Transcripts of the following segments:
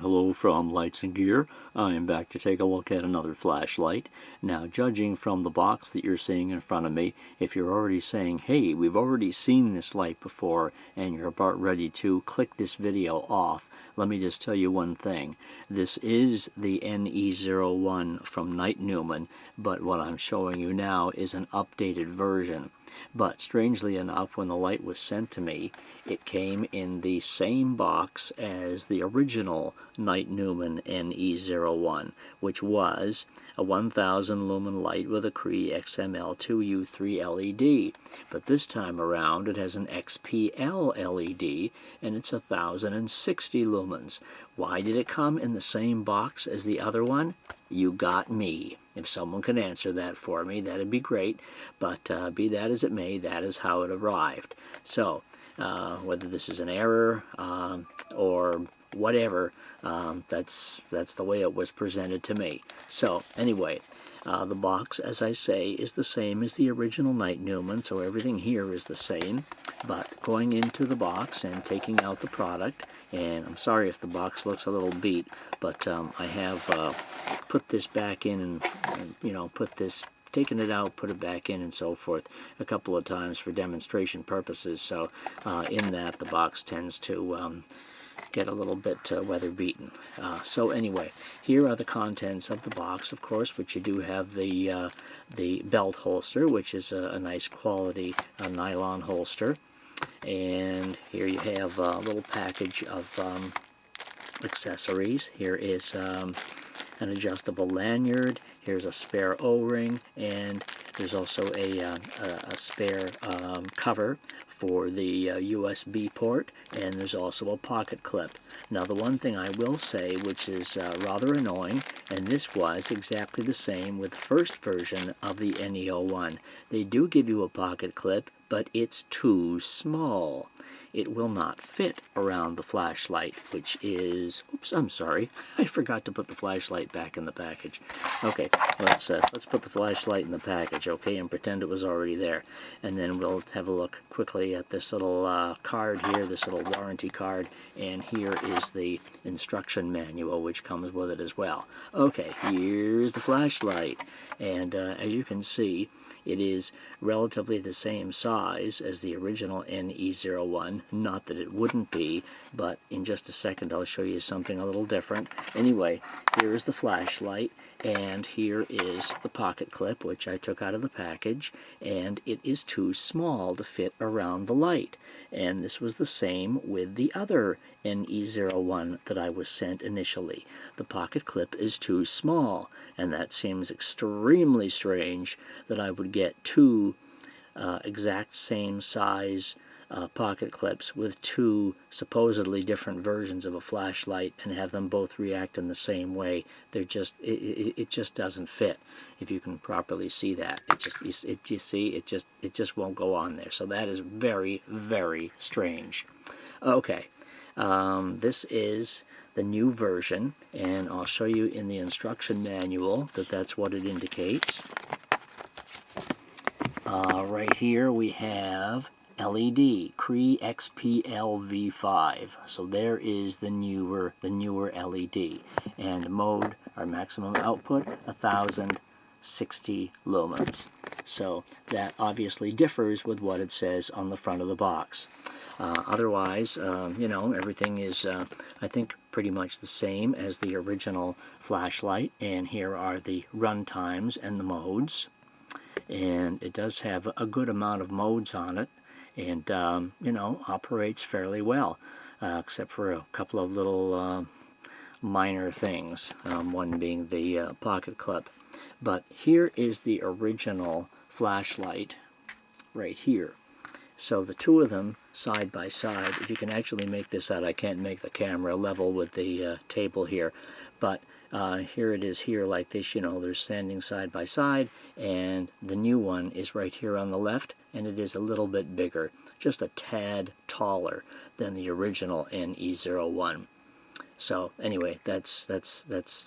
Hello from Lights and Gear. I am back to take a look at another flashlight. Now, judging from the box that you're seeing in front of me, if you're already saying, hey, we've already seen this light before, and you're about ready to click this video off, let me just tell you one thing. This is the NE01 from Nitenumen, but what I'm showing you now is an updated version. But strangely enough, when the light was sent to me, it came in the same box as the original Nitenumen NE01, which was a 1000 lumen light with a Cree XML2U3 LED. But this time around it has an XPL LED and it's 1060 lumens. Why did it come in the same box as the other one? You got me. If someone can answer that for me, that'd be great. But be that as it may, that is how it arrived. So, whether this is an error or whatever, that's the way it was presented to me. So, anyway, the box, as I say, is the same as the original Nitenumen, so everything here is the same. But going into the box and taking out the product, and I'm sorry if the box looks a little beat, but I have put this back in and taken it out, put it back in, and so forth a couple of times for demonstration purposes. So in that, the box tends to get a little bit weather beaten. So anyway, here are the contents of the box, of course, which you do have the belt holster, which is a nice quality nylon holster. And here you have a little package of accessories. Here is an adjustable lanyard. Here's a spare O-ring, and there's also a spare cover for the USB port, and there's also a pocket clip. Now, the one thing I will say, which is rather annoying, and this was exactly the same with the first version of the NE01. They do give you a pocket clip, but it's too small. It will not fit around the flashlight, which is, oops, I'm sorry, I forgot to put the flashlight back in the package. Okay, let's put the flashlight in the package, okay, and pretend it was already there. And then we'll have a look quickly at this little card here, this little warranty card, and here is the instruction manual, which comes with it as well. Okay, here's the flashlight, and as you can see, it is relatively the same size as the original NE01. Not that it wouldn't be, but in just a second I'll show you something a little different. Anyway, here is the flashlight, and here is the pocket clip, which I took out of the package, and it is too small to fit around the light. And this was the same with the other NE01 that I was sent initially. The pocket clip is too small, and that seems extremely strange that I would get two exact same size pocket clips with two supposedly different versions of a flashlight and have them both react in the same way. They're just it just doesn't fit. If you can properly see that, it just won't go on there. So that is very, very strange. Okay, this is the new version, and I'll show you in the instruction manual that that's what it indicates. Right here we have LED, Cree XPL V5. So there is the newer LED. And mode, our maximum output, 1060 lumens. So that obviously differs with what it says on the front of the box. Otherwise, everything is, I think, pretty much the same as the original flashlight. And here are the run times and the modes. And it does have a good amount of modes on it, and operates fairly well, except for a couple of little minor things, one being the pocket clip. But here is the original flashlight right here. So the two of them side by side, if you can actually make this out, I can't make the camera level with the table here, but here it is here like this, they're standing side by side, and the new one is right here on the left, and it is a little bit bigger, just a tad taller than the original NE01. So anyway, that's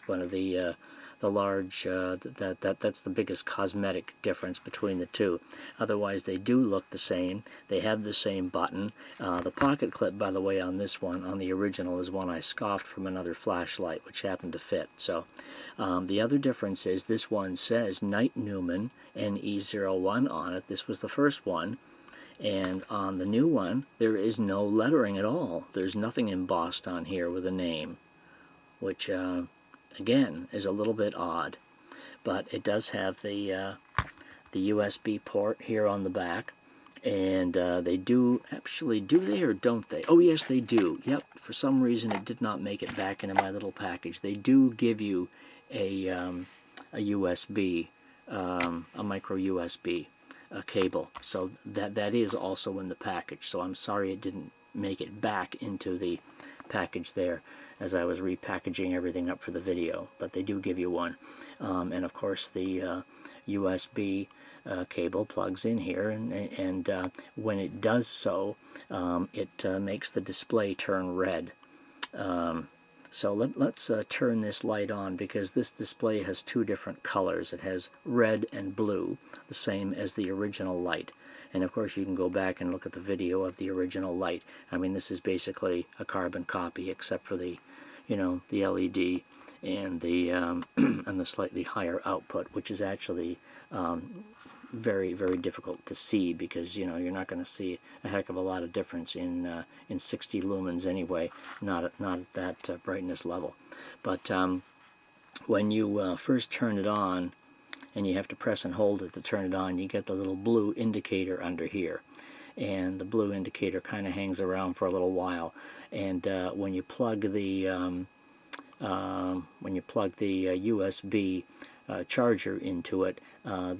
one of the the large, that's the biggest cosmetic difference between the two. Otherwise, they do look the same. They have the same button. The pocket clip, by the way, on this one, on the original, is one I scoffed from another flashlight, which happened to fit. So the other difference is this one says Nitenumen NE01 on it. This was the first one. And on the new one, there is no lettering at all. There's nothing embossed on here with a name, which, again, is a little bit odd. But it does have the USB port here on the back. And they do, actually, do they or don't they? Oh, yes, they do. Yep, for some reason it did not make it back into my little package. They do give you a USB, a micro USB cable. So that is also in the package. So I'm sorry it didn't make it back into the package there as I was repackaging everything up for the video. But they do give you one. And of course the USB cable plugs in here, and when it does so, it makes the display turn red. So let's turn this light on, because this display has two different colors. It has red and blue, the same as the original light. And of course you can go back and look at the video of the original light. I mean, this is basically a carbon copy, except for the, you know, the LED and the and the slightly higher output, which is actually very, very difficult to see, because, you know, you're not going to see a heck of a lot of difference in 60 lumens anyway, not at that brightness level. But when you first turn it on, and you have to press and hold it to turn it on, you get the little blue indicator under here. And the blue indicator kind of hangs around for a little while. And when you plug the USB charger into it,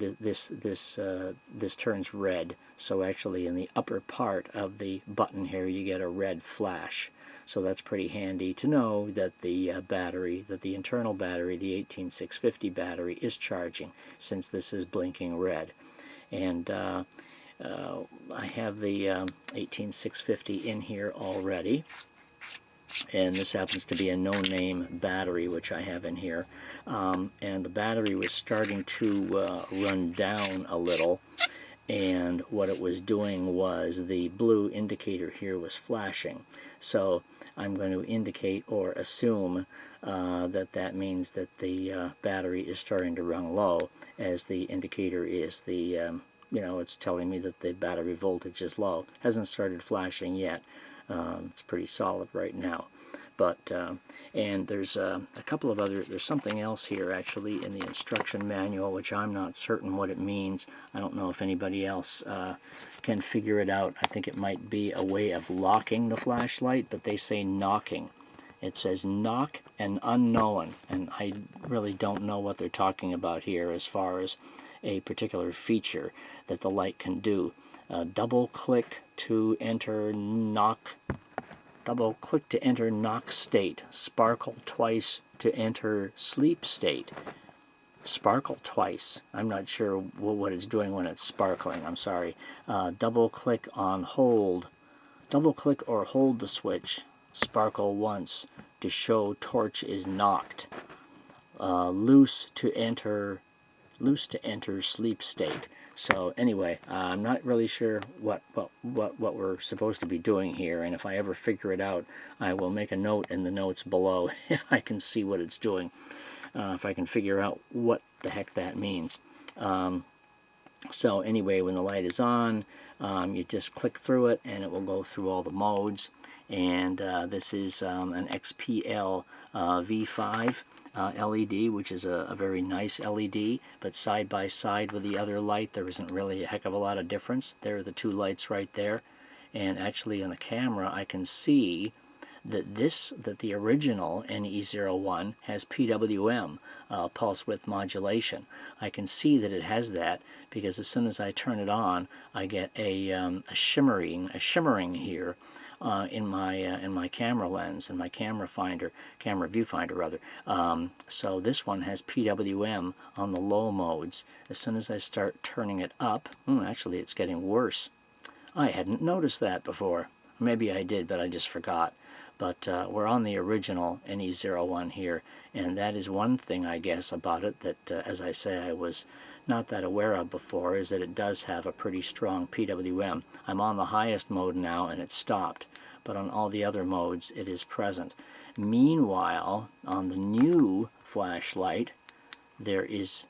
this turns red. So actually in the upper part of the button here you get a red flash. So that's pretty handy to know that the battery, that the internal battery, the 18650 battery, is charging, since this is blinking red. And I have the 18650 in here already. And this happens to be a no-name battery, which I have in here. And the battery was starting to run down a little. And what it was doing was the blue indicator here was flashing. So I'm going to indicate or assume that means that the battery is starting to run low, as the indicator is the, you know, it's telling me that the battery voltage is low. Hasn't started flashing yet. It's pretty solid right now. But and there's a couple of other, there's something else here actually in the instruction manual, which I'm not certain what it means. I don't know if anybody else can figure it out. I think it might be a way of locking the flashlight, but they say knocking. It says knock and unknown, and I really don't know what they're talking about here as far as a particular feature that the light can do. Double click to enter knock. Double click to enter knock state. Sparkle twice to enter sleep state. Sparkle twice. I'm not sure what it's doing when it's sparkling. I'm sorry. Double click on hold. Double click or hold the switch. Sparkle once to show torch is knocked. Loose to enter sleep state. So anyway, I'm not really sure what we're supposed to be doing here, and if I ever figure it out, I will make a note in the notes below if I can see what it's doing, if I can figure out what the heck that means. So anyway, when the light is on, you just click through it, and it will go through all the modes. And this is an XPL V5 LED, which is a very nice LED, but side by side with the other light there isn't really a heck of a lot of difference. There are the two lights right there, and actually on the camera I can see that the original NE01 has PWM, pulse width modulation. I can see that it has that because as soon as I turn it on, I get a shimmering here in my camera lens, in my camera viewfinder rather. So this one has PWM on the low modes. As soon as I start turning it up, actually it's getting worse. I hadn't noticed that before. Maybe I did, but I just forgot. But we're on the original NE01 here, and that is one thing, I guess, about it that, as I say, I was not that aware of before, is that it does have a pretty strong PWM. I'm on the highest mode now, and it's stopped, but on all the other modes, it is present. Meanwhile, on the new flashlight, there is,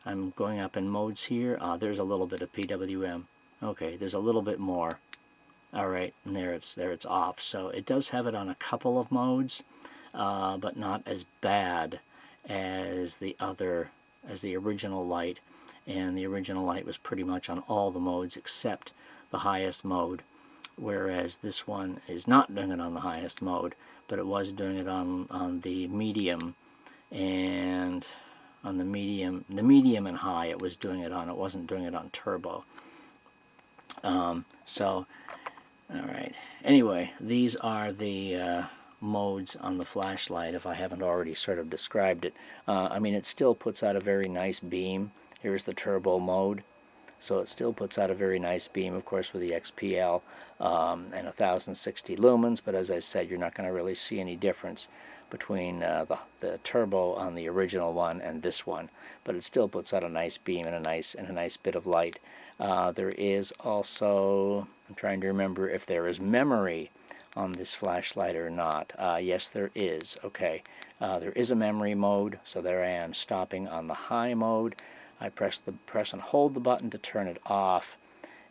I'm going up in modes here, there's a little bit of PWM. Okay, there's a little bit more. Alright, and there it's off. So it does have it on a couple of modes, but not as bad as the original light. And the original light was pretty much on all the modes except the highest mode, whereas this one is not doing it on the highest mode, but it was doing it on the medium, and on the medium and high it was doing it on. It wasn't doing it on turbo. So alright, anyway, these are the modes on the flashlight, if I haven't already sort of described it. I mean, it still puts out a very nice beam. Here's the turbo mode. So it still puts out a very nice beam, of course, with the XPL and 1060 lumens, but as I said, you're not going to really see any difference between the turbo on the original one and this one, but it still puts out a nice beam and a nice bit of light. There is also, I'm trying to remember if there is memory on this flashlight or not. Yes, there is. Okay, there is a memory mode, so there I am stopping on the high mode. I press and hold the button to turn it off,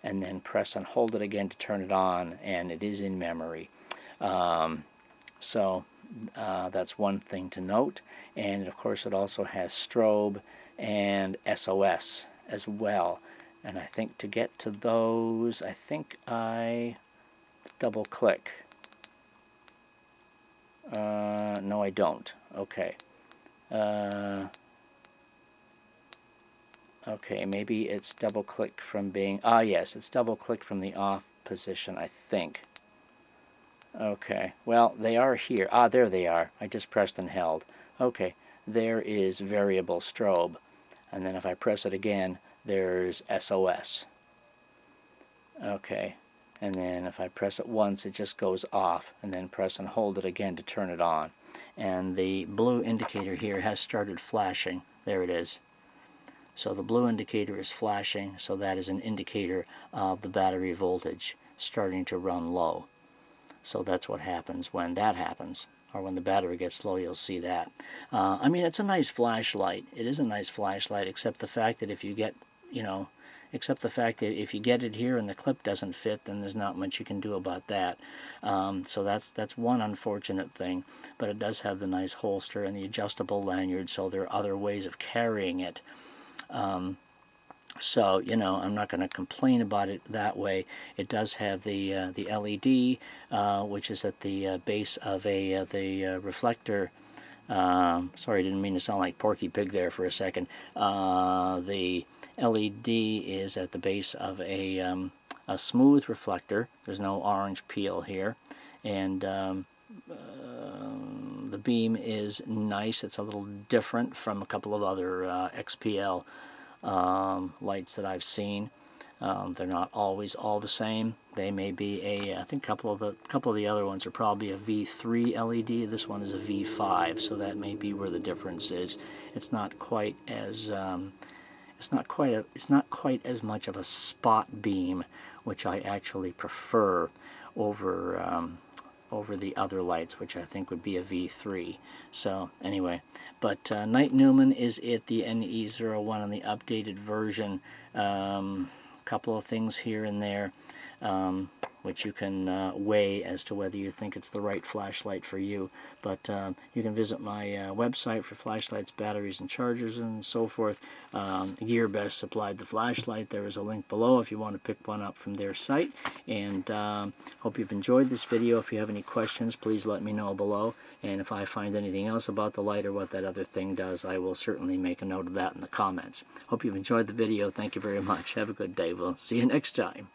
and then press and hold it again to turn it on, and it is in memory. So that's one thing to note. And of course it also has strobe and SOS as well. And I think to get to those, I think I double click. No, I don't. Okay. Okay, maybe it's double click from being, yes, it's double click from the off position, I think. Okay, well, they are here. There they are. I just pressed and held. Okay, there is variable strobe. And then if I press it again, there's SOS. Okay, and then if I press it once, it just goes off, and then press and hold it again to turn it on. And the blue indicator here has started flashing. There it is. So the blue indicator is flashing, so that is an indicator of the battery voltage starting to run low. So that's what happens when that happens, or when the battery gets low, you'll see that. I mean, it's a nice flashlight. It is a nice flashlight, except the fact that if you get, if you get it here and the clip doesn't fit, then there's not much you can do about that. So that's one unfortunate thing, but it does have the nice holster and the adjustable lanyard, so there are other ways of carrying it. So, I'm not going to complain about it that way. It does have the LED, which is at the base of the reflector. Sorry, I didn't mean to sound like Porky Pig there for a second. The LED is at the base of a smooth reflector. There's no orange peel here. And the beam is nice. It's a little different from a couple of other XPL lights that I've seen. They're not always all the same. They may be I think a couple of the other ones are probably a V3 LED. This one is a V5, so that may be where the difference is. It's not quite as it's not quite as much of a spot beam, which I actually prefer over the other lights, which I think would be a V3. So anyway, but Nitenumen is at the NE01 on the updated version. Couple of things here and there which you can weigh as to whether you think it's the right flashlight for you. But you can visit my website for flashlights, batteries, and chargers, and so forth. GearBest supplied the flashlight. There is a link below if you want to pick one up from their site. And hope you've enjoyed this video. If you have any questions, please let me know below. And if I find anything else about the light or what that other thing does, I will certainly make a note of that in the comments. Hope you've enjoyed the video. Thank you very much. Have a good day. We'll see you next time.